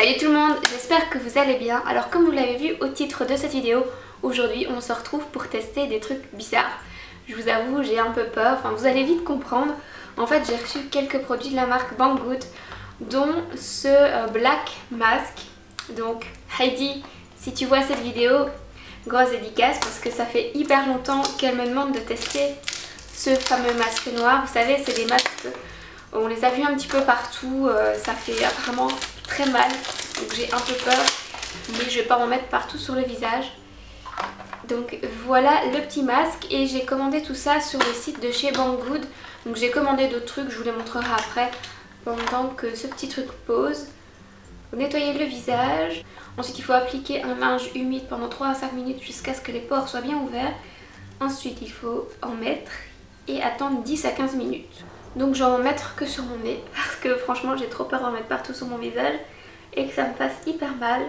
Salut tout le monde, j'espère que vous allez bien. Alors comme vous l'avez vu au titre de cette vidéo, aujourd'hui on se retrouve pour tester des trucs bizarres. Je vous avoue, j'ai un peu peur, enfin vous allez vite comprendre. En fait j'ai reçu quelques produits de la marque Banggood, dont ce Black Mask. Donc Heidi, si tu vois cette vidéo, grosse dédicace parce que ça fait hyper longtemps qu'elle me demande de tester ce fameux masque noir. Vous savez, c'est des masques, on les a vus un petit peu partout, ça fait apparemment très mal, donc j'ai un peu peur, mais je vais pas en mettre partout sur le visage. Donc voilà le petit masque, et j'ai commandé tout ça sur le site de chez Banggood. Donc j'ai commandé d'autres trucs, je vous les montrerai après pendant que ce petit truc pose. Nettoyer le visage, ensuite il faut appliquer un linge humide pendant 3 à 5 minutes jusqu'à ce que les pores soient bien ouverts. Ensuite il faut en mettre et attendre 10 à 15 minutes. Donc je vais en mettre que sur mon nez parce que franchement j'ai trop peur d'en mettre partout sur mon visage et que ça me fasse hyper mal.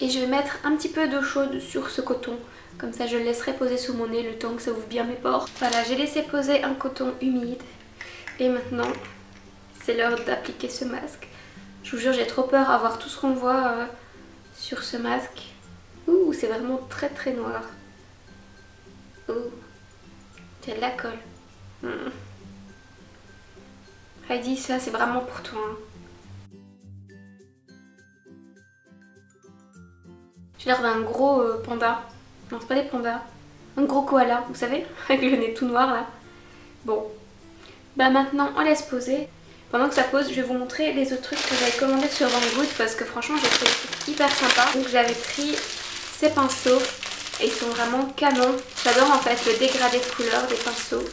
Et je vais mettre un petit peu d'eau chaude sur ce coton, comme ça je le laisserai poser sous mon nez le temps que ça ouvre bien mes pores. Voilà, j'ai laissé poser un coton humide et maintenant c'est l'heure d'appliquer ce masque. Je vous jure, j'ai trop peur à voir tout ce qu'on voit sur ce masque. Ouh, c'est vraiment très très noir. Ouh, il y a de la colle. Heidi, ça c'est vraiment pour toi. J'ai l'air d'un gros panda. Non, c'est pas des pandas. Un gros koala, vous savez, avec le nez tout noir là. Bon, bah maintenant on laisse poser. Pendant que ça pose, je vais vous montrer les autres trucs que j'avais commandés sur Banggood parce que franchement j'ai trouvé des trucs hyper sympas. Donc j'avais pris ces pinceaux et ils sont vraiment canons. J'adore en fait le dégradé de couleur des pinceaux.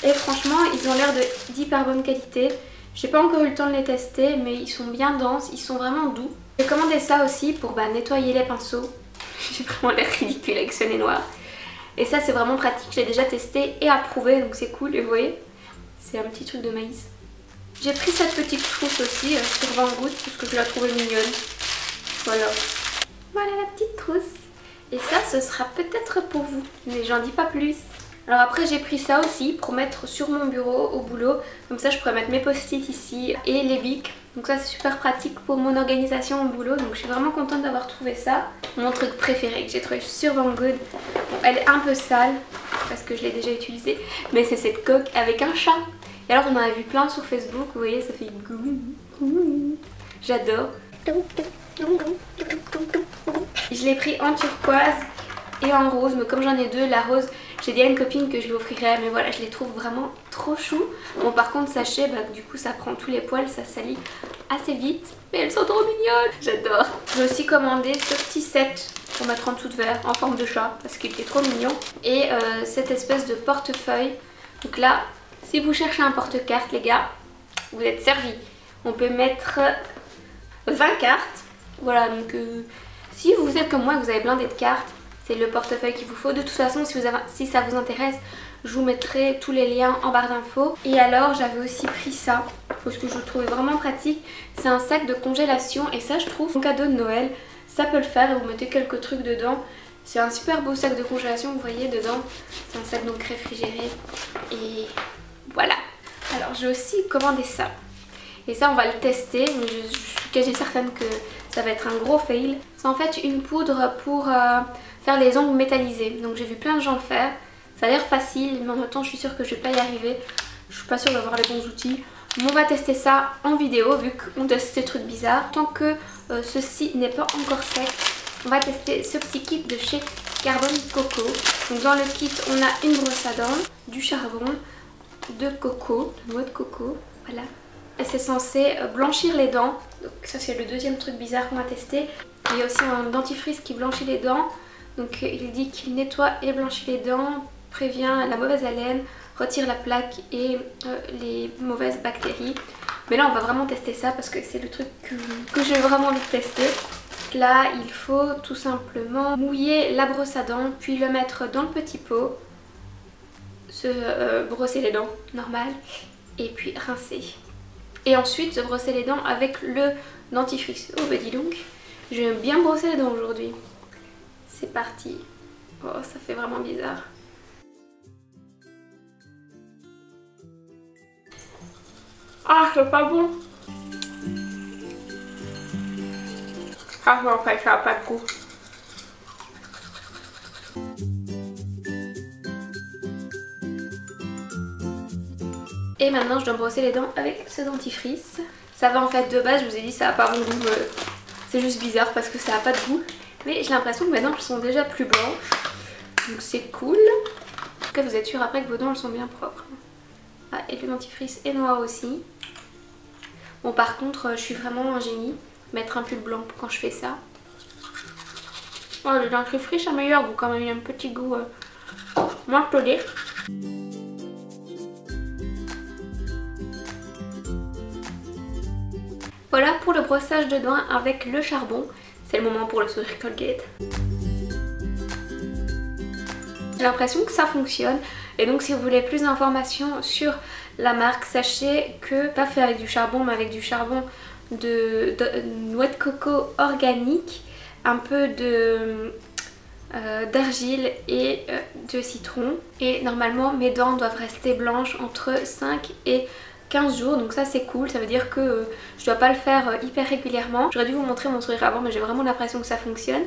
Et franchement ils ont l'air d'hyper bonne qualité. J'ai pas encore eu le temps de les tester, mais ils sont bien denses, ils sont vraiment doux. J'ai commandé ça aussi pour nettoyer les pinceaux. J'ai vraiment l'air ridicule avec ce nez noir. Et ça c'est vraiment pratique, j'ai déjà testé et approuvé, donc c'est cool. Et vous voyez, c'est un petit truc de maïs. J'ai pris cette petite trousse aussi sur Banggood parce que je la trouvais mignonne. Voilà. Voilà la petite trousse. Et ça, ce sera peut-être pour vous, mais j'en dis pas plus. Alors après j'ai pris ça aussi pour mettre sur mon bureau au boulot. Comme ça je pourrais mettre mes post-it ici et les bics. Donc ça c'est super pratique pour mon organisation au boulot. Donc je suis vraiment contente d'avoir trouvé ça. Mon truc préféré que j'ai trouvé sur Banggood. Bon, elle est un peu sale parce que je l'ai déjà utilisée. Mais c'est cette coque avec un chat. Et alors on en a vu plein sur Facebook, vous voyez, ça fait gou. J'adore. Je l'ai pris en turquoise et en rose, mais comme j'en ai deux, la rose, j'ai dit à une copine que je l'offrirais, mais voilà, je les trouve vraiment trop chou. Bon par contre sachez que du coup ça prend tous les poils, ça salit assez vite, mais elles sont trop mignonnes, j'adore. J'ai aussi commandé ce petit set pour mettre en dessous de verre en forme de chat parce qu'il était trop mignon. Et cette espèce de portefeuille, donc là si vous cherchez un porte-carte les gars, vous êtes servis. On peut mettre 20 cartes. Voilà, donc si vous êtes comme moi et que vous avez blindé de cartes, c'est le portefeuille qu'il vous faut. De toute façon, si ça vous intéresse, je vous mettrai tous les liens en barre d'infos. Et alors, j'avais aussi pris ça, parce que je le trouvais vraiment pratique. C'est un sac de congélation, et ça, je trouve, mon cadeau de Noël, ça peut le faire, et vous mettez quelques trucs dedans. C'est un super beau sac de congélation, vous voyez, dedans. C'est un sac donc réfrigéré, et voilà. Alors j'ai aussi commandé ça. Et ça on va le tester, mais je suis quasi certaine que ça va être un gros fail. C'est en fait une poudre pour faire les ongles métallisés. Donc j'ai vu plein de gens le faire. Ça a l'air facile, mais en même temps je suis sûre que je vais pas y arriver. Je suis pas sûre d'avoir les bons outils. Mais on va tester ça en vidéo vu qu'on teste ces trucs bizarres. Tant que ceci n'est pas encore sec, on va tester ce petit kit de chez Carbon Coco. Donc dans le kit on a une brosse à dents, du charbon, de coco, de noix de coco, voilà. Et c'est censé blanchir les dents. Donc ça c'est le deuxième truc bizarre qu'on va tester. Il y a aussi un dentifrice qui blanchit les dents. Donc il dit qu'il nettoie et blanchit les dents, prévient la mauvaise haleine, retire la plaque et les mauvaises bactéries. Mais là on va vraiment tester ça parce que c'est le truc que j'ai vraiment envie de tester. Là il faut tout simplement mouiller la brosse à dents, puis le mettre dans le petit pot. Se brosser les dents, normal, et puis rincer. Et ensuite se brosser les dents avec le dentifrice. Oh bah dis donc, je vais bien brosser les dents aujourd'hui. C'est parti. Oh ça fait vraiment bizarre. Ah c'est pas bon. Ah en fait ça n'a pas de goût. Et maintenant je dois me brosser les dents avec ce dentifrice. Ça va en fait de base, je vous ai dit ça n'a pas bon goût, c'est juste bizarre parce que ça n'a pas de goût. Mais j'ai l'impression que mes dents sont déjà plus blanches, donc c'est cool. En tout cas vous êtes sûr après que vos dents elles sont bien propres. Ah, et le dentifrice est noir aussi. Bon par contre je suis vraiment un génie, mettre un pull blanc quand je fais ça. Oh, le dentifrice a meilleur goût quand même, il a un petit goût moins pelé. Voilà pour le brossage de dents avec le charbon. C'est le moment pour le sourire Colgate. J'ai l'impression que ça fonctionne. Et donc si vous voulez plus d'informations sur la marque, sachez que pas fait avec du charbon mais avec du charbon de noix de coco organique, un peu d'argile et de citron. Et normalement mes dents doivent rester blanches entre 5 et 15 jours, donc ça c'est cool, ça veut dire que je dois pas le faire hyper régulièrement. J'aurais dû vous montrer mon sourire avant mais j'ai vraiment l'impression que ça fonctionne.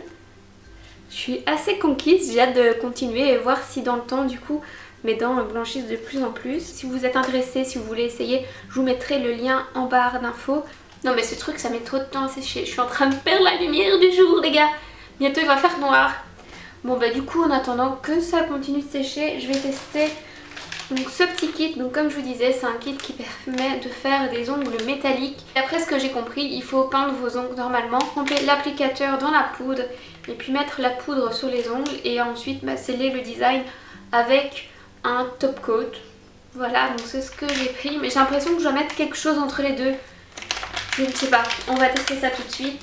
Je suis assez conquise, j'ai hâte de continuer et voir si dans le temps du coup mes dents blanchissent de plus en plus. Si vous êtes intéressé, si vous voulez essayer, je vous mettrai le lien en barre d'infos. Non mais ce truc ça met trop de temps à sécher, je suis en train de perdre la lumière du jour les gars. Bientôt il va faire noir. Bon bah du coup en attendant que ça continue de sécher, je vais tester donc ce petit kit. Donc comme je vous disais, c'est un kit qui permet de faire des ongles métalliques. D'après ce que j'ai compris, il faut peindre vos ongles normalement, tremper l'applicateur dans la poudre et puis mettre la poudre sur les ongles et ensuite sceller le design avec un top coat. Voilà, donc c'est ce que j'ai pris, mais j'ai l'impression que je dois mettre quelque chose entre les deux. Je ne sais pas, on va tester ça tout de suite.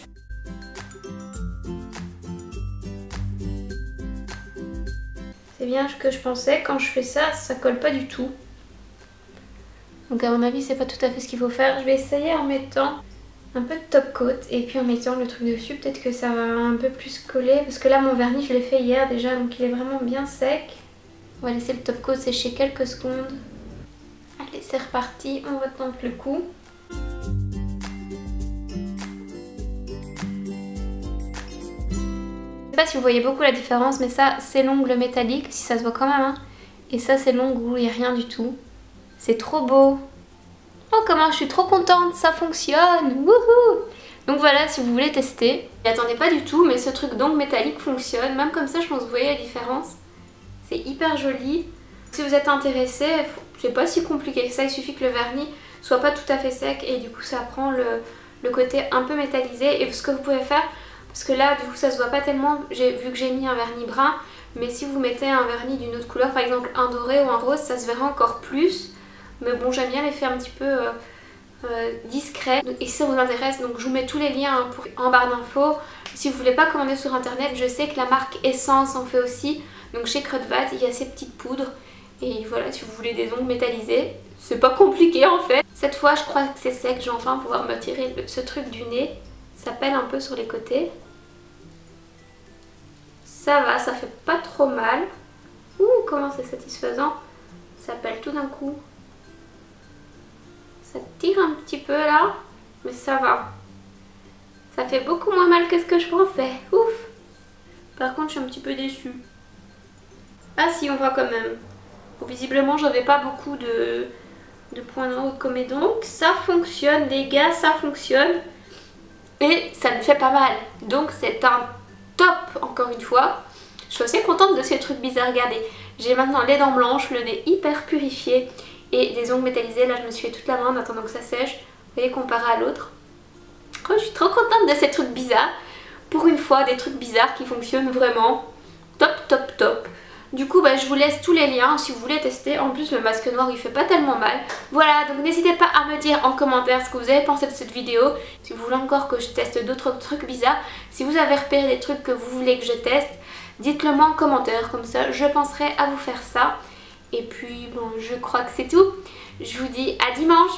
C'est bien ce que je pensais, quand je fais ça, ça colle pas du tout. Donc à mon avis c'est pas tout à fait ce qu'il faut faire. Je vais essayer en mettant un peu de top coat et puis en mettant le truc dessus, peut-être que ça va un peu plus coller. Parce que là mon vernis je l'ai fait hier déjà, donc il est vraiment bien sec. On va laisser le top coat sécher quelques secondes. Allez c'est reparti, on va tendre le coup. Je sais pas si vous voyez beaucoup la différence, mais ça c'est l'ongle métallique, si ça se voit quand même hein. Et ça c'est l'ongle où il n'y a rien du tout. C'est trop beau. Oh comment je suis trop contente, ça fonctionne. Wouhou. Donc voilà, si vous voulez tester. Je n'y attendais pas du tout, mais ce truc d'ongle métallique fonctionne. Même comme ça je pense que vous voyez la différence. C'est hyper joli. Si vous êtes intéressé, c'est pas si compliqué que ça, il suffit que le vernis soit pas tout à fait sec et du coup ça prend le côté un peu métallisé. Et ce que vous pouvez faire, parce que là du coup ça se voit pas tellement vu que j'ai mis un vernis brun, mais si vous mettez un vernis d'une autre couleur, par exemple un doré ou un rose, ça se verra encore plus. Mais bon, j'aime bien l'effet un petit peu discret. Et si ça vous intéresse, donc je vous mets tous les liens en barre d'infos. Si vous voulez pas commander sur internet, je sais que la marque Essence en fait aussi. Donc chez Kruidvat, il y a ces petites poudres. Et voilà, si vous voulez des ongles métallisés, c'est pas compliqué en fait. Cette fois, je crois que c'est sec, je vais enfin pouvoir me tirer ce truc du nez. Ça pèle un peu sur les côtés. Ça va, ça fait pas trop mal. Ouh, comment c'est satisfaisant. Ça pèle tout d'un coup. Ça tire un petit peu là, mais ça va. Ça fait beaucoup moins mal que ce que je pensais. Ouf. Par contre, je suis un petit peu déçue. Ah si, on voit quand même. Bon, visiblement, j'avais pas beaucoup de points noirs comme mes dents. Donc ça fonctionne les gars, ça fonctionne. Et ça me fait pas mal. Donc c'est un top encore une fois. Je suis assez contente de ces trucs bizarres. Regardez, j'ai maintenant les dents blanches, le nez hyper purifié et des ongles métallisés. Là je me suis fait toute la main en attendant que ça sèche. Vous voyez comparé à l'autre. Oh, je suis trop contente de ces trucs bizarres. Pour une fois des trucs bizarres qui fonctionnent vraiment. Top top top. Du coup je vous laisse tous les liens si vous voulez tester. En plus le masque noir il fait pas tellement mal. Voilà, donc n'hésitez pas à me dire en commentaire ce que vous avez pensé de cette vidéo. Si vous voulez encore que je teste d'autres trucs bizarres. Si vous avez repéré des trucs que vous voulez que je teste, dites-le moi en commentaire. Comme ça je penserai à vous faire ça. Et puis bon, je crois que c'est tout. Je vous dis à dimanche.